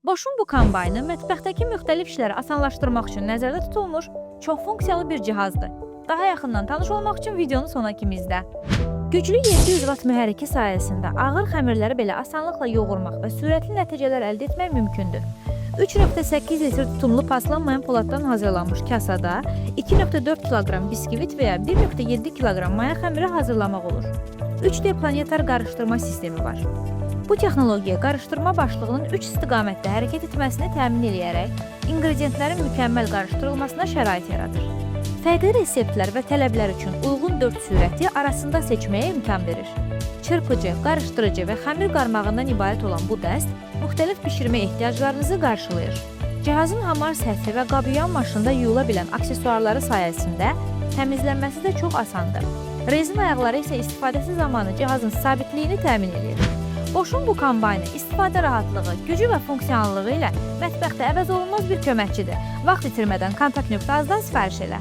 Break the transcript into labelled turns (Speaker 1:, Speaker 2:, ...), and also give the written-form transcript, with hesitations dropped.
Speaker 1: Boşun bu kombaynı mətbəxdəki müxtəlif işləri asanlaşdırmaq üçün nəzərdə tutulmuş çox funksiyalı bir cihazdır. Daha yaxından tanış olmaq üçün videonu sona kimi izlə. Güclü 700 Watt mühərriki sayəsində ağır xəmirləri belə asanlıqla yoğurmaq və sürətli nəticələr əldə etmək mümkündür. 3,8 litr tutumlu paslanmayan poladdan hazırlanmış kasada 2,4 kiloqram biskvit və ya 1,7 kiloqram maya xəmiri hazırlamaq olur. 3D planetar qarışdırma sistemi var. Bu texnologiya qarışdırma başlığının 3 istiqamətdə hərəkət etməsini təmin edərək inqrediyentlərin mükəmməl qarışdırılmasına şərait yaradır. Fərqli reseptlər və tələblər üçün uyğun 4 sürəti arasında seçməyə imkan verir. Çırpıcı, qarışdırıcı və xəmir qarmağından ibarət olan bu dəst müxtəlif bişirmə ehtiyaclarınızı qarşılayır. Cihazın hamar səthi və qabıyan maşında yuyula bilən aksesuarları sayəsində təmizlənməsi də çox asandır. Rezin ayaqları isə istifadəsi zamanı cihazın sabitliyini təmin edir. Boşun bu kombaynı istifadə rahatlığı, gücü və funksionallığı ilə mətbəxdə əvəzolunmaz bir köməkçidir. Vaxt itirmədən kontakt.az-dan sifariş elə.